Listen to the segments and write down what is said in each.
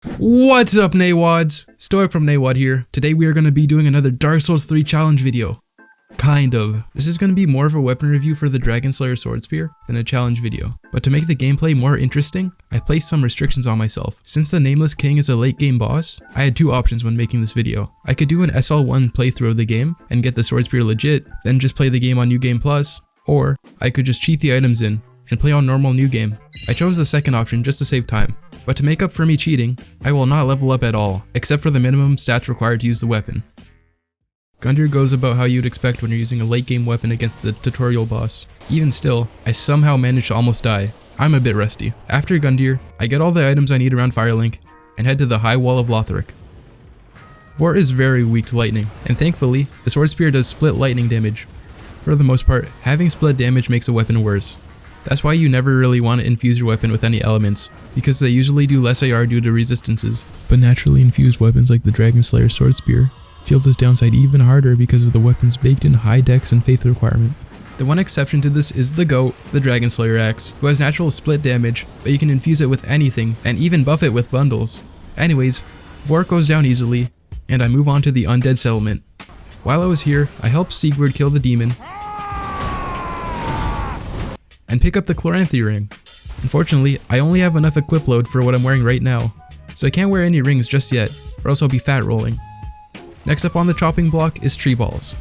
What's up, Naewods? Stoic from Naewod here. Today we are going to be doing another Dark Souls 3 challenge video. Kind of. This is going to be more of a weapon review for the Dragon Slayer Sword Spear than a challenge video. But to make the gameplay more interesting, I placed some restrictions on myself. Since the Nameless King is a late game boss, I had two options when making this video. I could do an SL1 playthrough of the game and get the Sword Spear legit, then just play the game on New Game Plus, or I could just cheat the items in and play on normal New Game. I chose the second option just to save time. But to make up for me cheating, I will not level up at all, except for the minimum stats required to use the weapon. Gundyr goes about how you'd expect when you're using a late game weapon against the tutorial boss. Even still, I somehow managed to almost die. I'm a bit rusty. After Gundyr, I get all the items I need around Firelink, and head to the High Wall of Lothric. Vort is very weak to lightning, and thankfully, the Sword Spear does split lightning damage. For the most part, having split damage makes a weapon worse. That's why you never really want to infuse your weapon with any elements, because they usually do less AR due to resistances. But naturally infused weapons like the Dragon Slayer Sword Spear feel this downside even harder because of the weapon's baked in high dex and faith requirement. The one exception to this is the GOAT, the Dragon Slayer Axe, who has natural split damage, but you can infuse it with anything, and even buff it with bundles. Anyways, Vort goes down easily, and I move on to the Undead Settlement. While I was here, I helped Sigurd kill the demon, and pick up the Chloranthy ring. Unfortunately, I only have enough equip load for what I'm wearing right now, so I can't wear any rings just yet, or else I'll be fat rolling. Next up on the chopping block is Tree Balls.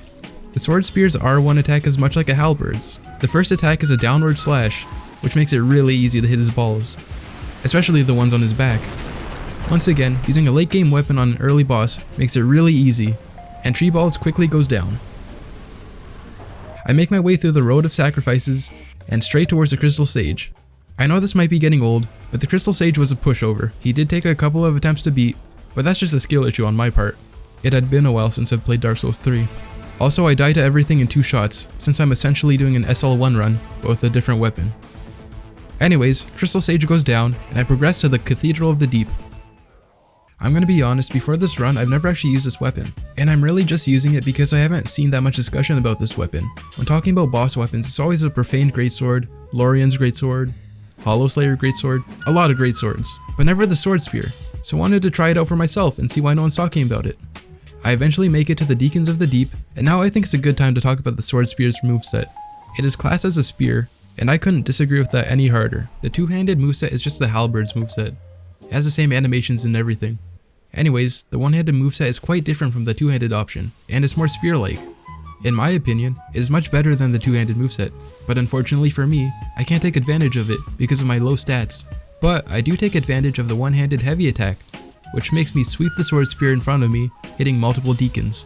The Sword Spear's R1 attack is much like a halberd's. The first attack is a downward slash, which makes it really easy to hit his balls, especially the ones on his back. Once again, using a late game weapon on an early boss makes it really easy, and Tree Balls quickly goes down. I make my way through the Road of Sacrifices and straight towards the Crystal Sage. I know this might be getting old, but the Crystal Sage was a pushover. He did take a couple of attempts to beat, but that's just a skill issue on my part. It had been a while since I've played Dark Souls 3. Also, I die to everything in 2 shots, since I'm essentially doing an SL1 run, but with a different weapon. Anyways, Crystal Sage goes down, and I progress to the Cathedral of the Deep. I'm gonna be honest, before this run, I've never actually used this weapon, and I'm really just using it because I haven't seen that much discussion about this weapon. When talking about boss weapons, it's always a Profaned Greatsword, Lorian's Greatsword, Hollow Slayer Greatsword, a lot of greatswords, but never the Sword Spear, so I wanted to try it out for myself and see why no one's talking about it. I eventually make it to the Deacons of the Deep, and now I think it's a good time to talk about the Sword Spear's moveset. It is classed as a spear, and I couldn't disagree with that any harder. The two-handed moveset is just the halberd's moveset. It has the same animations and everything. Anyways, the one-handed moveset is quite different from the two-handed option, and it's more spear-like. In my opinion, it is much better than the two-handed moveset, but unfortunately for me, I can't take advantage of it because of my low stats. But I do take advantage of the one-handed heavy attack, which makes me sweep the Sword Spear in front of me, hitting multiple deacons.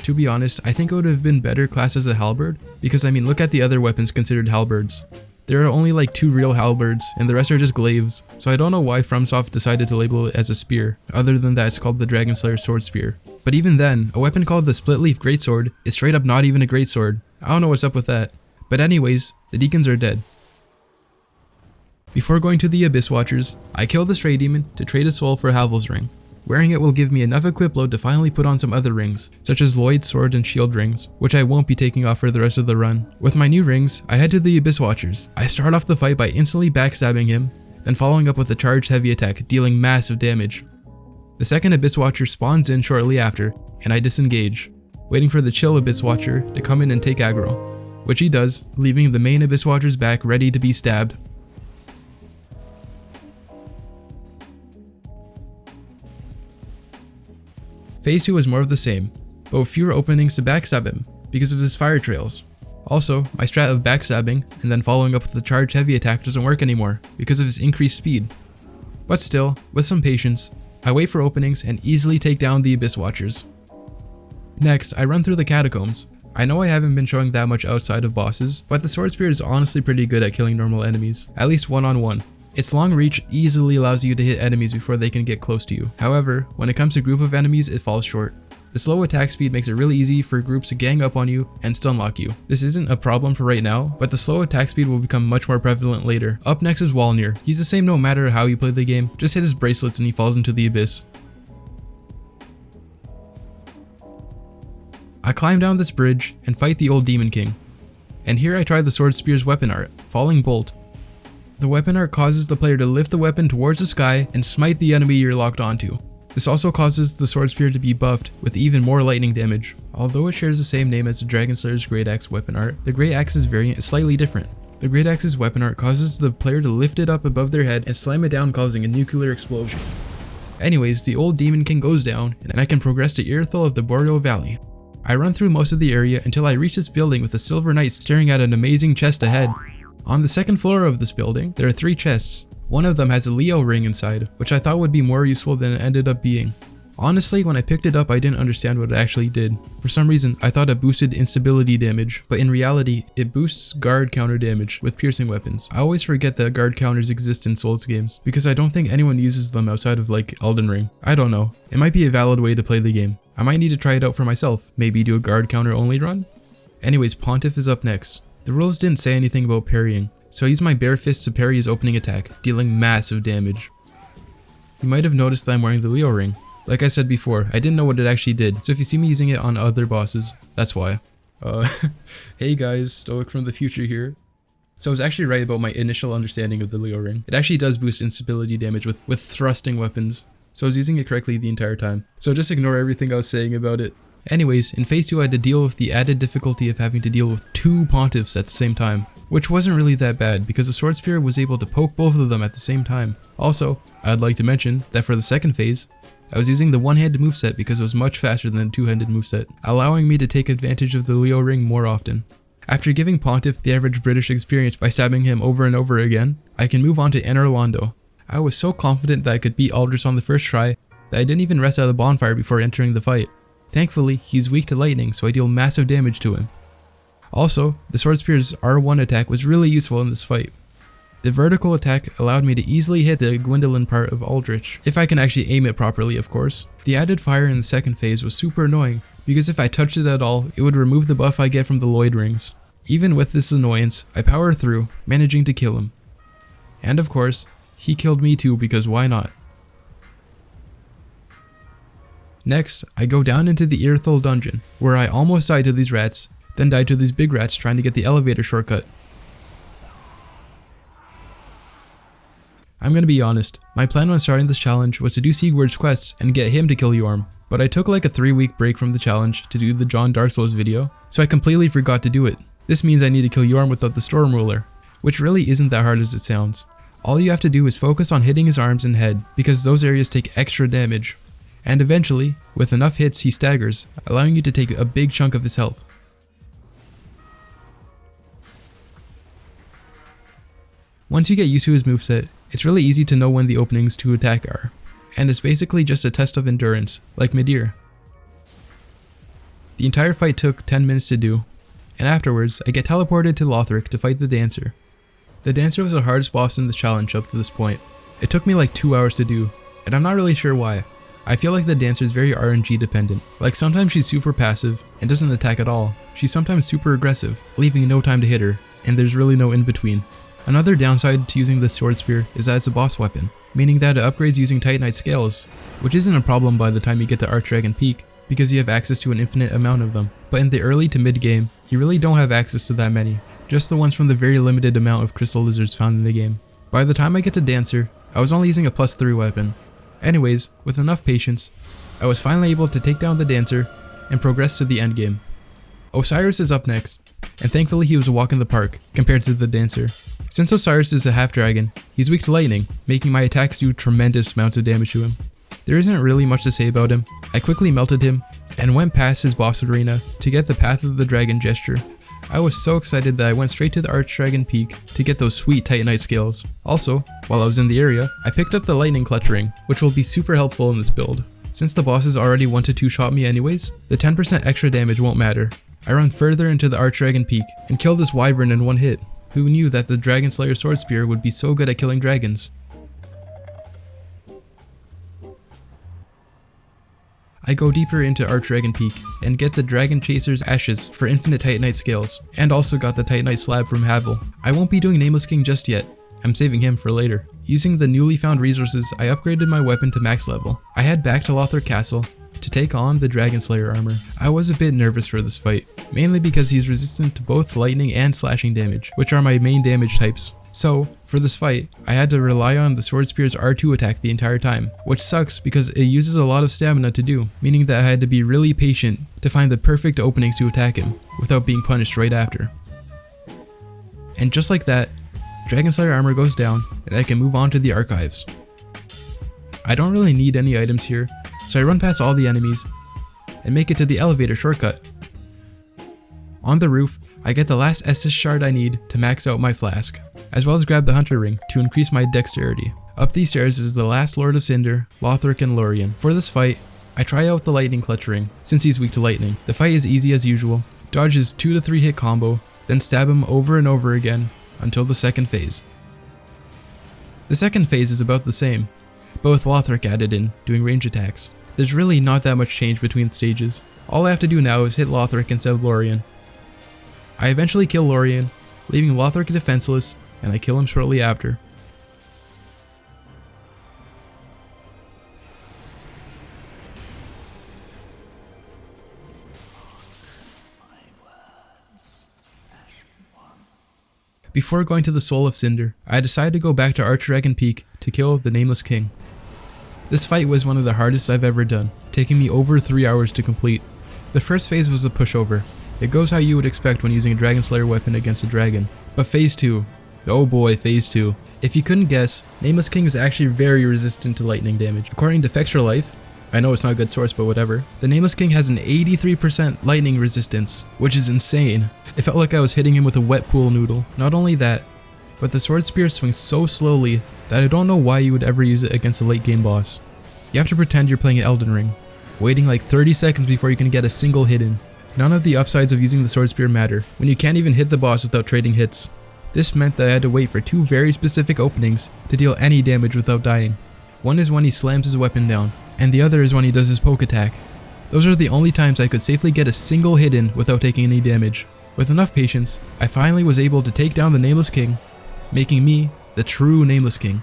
To be honest, I think it would have been better classed as a halberd, because I mean look at the other weapons considered halberds. There are only like 2 real halberds, and the rest are just glaives, so I don't know why FromSoft decided to label it as a spear. Other than that, it's called the Dragon Slayer Sword Spear. But even then, a weapon called the Split Leaf Greatsword is straight up not even a greatsword. I don't know what's up with that. But anyways, the deacons are dead. Before going to the Abyss Watchers, I kill the Stray Demon to trade a soul for Havel's ring. Wearing it will give me enough equip load to finally put on some other rings, such as Lloyd's sword and shield rings, which I won't be taking off for the rest of the run. With my new rings, I head to the Abyss Watchers. I start off the fight by instantly backstabbing him, then following up with a charged heavy attack, dealing massive damage. The second Abyss Watcher spawns in shortly after, and I disengage, waiting for the chill Abyss Watcher to come in and take aggro, which he does, leaving the main Abyss Watchers back ready to be stabbed. Phase 2 is more of the same, but with fewer openings to backstab him, because of his fire trails. Also, my strat of backstabbing and then following up with the charged heavy attack doesn't work anymore, because of his increased speed. But still, with some patience, I wait for openings and easily take down the Abyss Watchers. Next, I run through the catacombs. I know I haven't been showing that much outside of bosses, but the Sword Spear is honestly pretty good at killing normal enemies, at least one-on-one. Its long reach easily allows you to hit enemies before they can get close to you. However, when it comes to group of enemies, it falls short. The slow attack speed makes it really easy for groups to gang up on you and stun lock you. This isn't a problem for right now, but the slow attack speed will become much more prevalent later. Up next is Walnir. He's the same no matter how you play the game, just hit his bracelets and he falls into the abyss. I climb down this bridge and fight the old Demon King. And here I try the Sword Spear's weapon art, Falling Bolt. The weapon art causes the player to lift the weapon towards the sky and smite the enemy you're locked onto. This also causes the sword spear to be buffed with even more lightning damage. Although it shares the same name as the Dragon Slayer's Great Axe weapon art, the Great Axe's variant is slightly different. The Great Axe's weapon art causes the player to lift it up above their head and slam it down, causing a nuclear explosion. Anyways, the old Demon King goes down, and I can progress to Irithyll of the Boreal Valley. I run through most of the area until I reach this building with a silver knight staring at an amazing chest ahead. On the second floor of this building, there are 3 chests. One of them has a Leo ring inside, which I thought would be more useful than it ended up being. Honestly, when I picked it up, I didn't understand what it actually did. For some reason, I thought it boosted instability damage, but in reality, it boosts guard counter damage with piercing weapons. I always forget that guard counters exist in Souls games, because I don't think anyone uses them outside of like Elden Ring. I don't know. It might be a valid way to play the game. I might need to try it out for myself. Maybe do a guard counter only run? Anyways, Pontiff is up next. The rules didn't say anything about parrying, so I used my bare fist to parry his opening attack, dealing massive damage. You might have noticed that I'm wearing the Leo ring. Like I said before, I didn't know what it actually did, so if you see me using it on other bosses, that's why. Hey guys, Stoic from the future here. So I was actually right about my initial understanding of the Leo ring. It actually does boost instability damage with thrusting weapons, so I was using it correctly the entire time. So just ignore everything I was saying about it. Anyways, in phase 2 I had to deal with the added difficulty of having to deal with 2 pontiffs at the same time, which wasn't really that bad because the sword spear was able to poke both of them at the same time. Also, I'd like to mention that for the second phase, I was using the one-handed moveset because it was much faster than the two-handed moveset, allowing me to take advantage of the Leo ring more often. After giving Pontiff the average British experience by stabbing him over and over again, I can move on to Anor Londo. I was so confident that I could beat Aldris on the first try that I didn't even rest out of the bonfire before entering the fight. Thankfully, he's weak to lightning, so I deal massive damage to him. Also, the sword spear's R1 attack was really useful in this fight. The vertical attack allowed me to easily hit the Gwendolyn part of Aldrich, if I can actually aim it properly of course. The added fire in the second phase was super annoying, because if I touched it at all, it would remove the buff I get from the Lloyd rings. Even with this annoyance, I powered through, managing to kill him. And of course, he killed me too because why not? Next, I go down into the Irithyll dungeon, where I almost died to these rats, then died to these big rats trying to get the elevator shortcut. I'm gonna be honest, my plan when starting this challenge was to do Sigurd's quests and get him to kill Yorm, but I took like a 3-week break from the challenge to do the John Dark Souls video, so I completely forgot to do it. This means I need to kill Yorm without the Storm Ruler, which really isn't that hard as it sounds. All you have to do is focus on hitting his arms and head, because those areas take extra damage. And eventually, with enough hits he staggers, allowing you to take a big chunk of his health. Once you get used to his moveset, it's really easy to know when the openings to attack are, and it's basically just a test of endurance, like Midir. The entire fight took 10 minutes to do, and afterwards I get teleported to Lothric to fight the Dancer. The Dancer was the hardest boss in the challenge up to this point. It took me like 2 hours to do, and I'm not really sure why. I feel like the Dancer is very RNG dependent. Like sometimes she's super passive and doesn't attack at all. She's sometimes super aggressive, leaving no time to hit her, and there's really no in between. Another downside to using the sword spear is that it's a boss weapon, meaning that it upgrades using Titanite scales, which isn't a problem by the time you get to Archdragon Peak, because you have access to an infinite amount of them. But in the early to mid game, you really don't have access to that many, just the ones from the very limited amount of crystal lizards found in the game. By the time I get to Dancer, I was only using a +3 weapon. Anyways, with enough patience, I was finally able to take down the Dancer and progress to the endgame. Osiris is up next, and thankfully he was a walk in the park compared to the Dancer. Since Osiris is a half dragon, he's weak to lightning, making my attacks do tremendous amounts of damage to him. There isn't really much to say about him. I quickly melted him and went past his boss arena to get the Path of the Dragon gesture. I was so excited that I went straight to the Archdragon Peak to get those sweet Titanite scales. Also, while I was in the area, I picked up the Lightning Clutch ring, which will be super helpful in this build. Since the bosses already 1-2 shot me anyways, the 10% extra damage won't matter. I run further into the Archdragon Peak and kill this wyvern in one hit. Who knew that the Dragon Slayer Sword Spear would be so good at killing dragons? I go deeper into Archdragon Peak and get the Dragon Chaser's Ashes for infinite Titanite scales, and also got the Titanite slab from Havel. I won't be doing Nameless King just yet, I'm saving him for later. Using the newly found resources, I upgraded my weapon to max level. I head back to Lothric Castle to take on the Dragon Slayer armor. I was a bit nervous for this fight, mainly because he's resistant to both lightning and slashing damage, which are my main damage types. So, For this fight, I had to rely on the Sword Spear's R2 attack the entire time, which sucks because it uses a lot of stamina to do, meaning that I had to be really patient to find the perfect openings to attack him, without being punished right after. And just like that, Dragon Slayer armor goes down, and I can move on to the archives. I don't really need any items here, so I run past all the enemies, and make it to the elevator shortcut. On the roof, I get the last Estus shard I need to max out my flask, as well as grab the Hunter Ring to increase my dexterity. Up these stairs is the last Lord of Cinder, Lothric, and Lorien. For this fight, I try out the Lightning Clutch Ring, since he's weak to lightning. The fight is easy as usual. Dodge his 2 to 3 hit combo, then stab him over and over again until the second phase. The second phase is about the same, but with Lothric added in, doing range attacks. There's really not that much change between stages. All I have to do now is hit Lothric instead of Lorien. I eventually kill Lorien, leaving Lothric defenseless, and I kill him shortly after. Before going to the Soul of Cinder, I decided to go back to Archdragon Peak to kill the Nameless King. This fight was one of the hardest I've ever done, taking me over 3 hours to complete. The first phase was a pushover. It goes how you would expect when using a Dragon Slayer weapon against a dragon. But phase 2, oh boy, phase 2. If you couldn't guess, Nameless King is actually very resistant to lightning damage. According to Fetch Your Life, I know it's not a good source, but whatever, the Nameless King has an 83% lightning resistance, which is insane. It felt like I was hitting him with a wet pool noodle. Not only that, but the Sword Spear swings so slowly that I don't know why you would ever use it against a late game boss. You have to pretend you're playing Elden Ring, waiting like 30 seconds before you can get a single hit in. None of the upsides of using the Sword Spear matter, when you can't even hit the boss without trading hits. This meant that I had to wait for 2 very specific openings to deal any damage without dying. One is when he slams his weapon down, and the other is when he does his poke attack. Those are the only times I could safely get a single hit in without taking any damage. With enough patience, I finally was able to take down the Nameless King, making me the true Nameless King.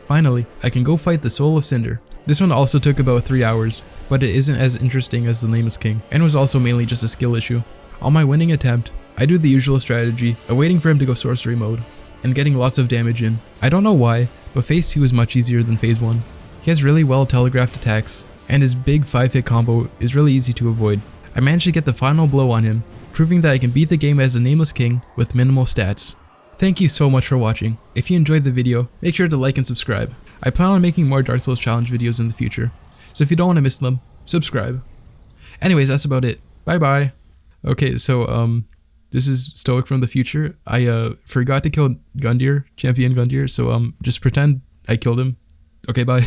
Finally, I can go fight the Soul of Cinder. This one also took about 3 hours, but it isn't as interesting as the Nameless King, and was also mainly just a skill issue. On my winning attempt, I do the usual strategy of waiting for him to go sorcery mode, and getting lots of damage in. I don't know why, but phase 2 is much easier than phase 1. He has really well telegraphed attacks, and his big 5-hit combo is really easy to avoid. I managed to get the final blow on him, proving that I can beat the game as a Nameless King with minimal stats. Thank you so much for watching. If you enjoyed the video, make sure to like and subscribe. I plan on making more Dark Souls challenge videos in the future, so if you don't want to miss them, subscribe. Anyways, that's about it. Bye bye. Okay, so this is Stoic from the future. I forgot to kill Gundyr, Champion Gundyr, so just pretend I killed him. Okay, bye.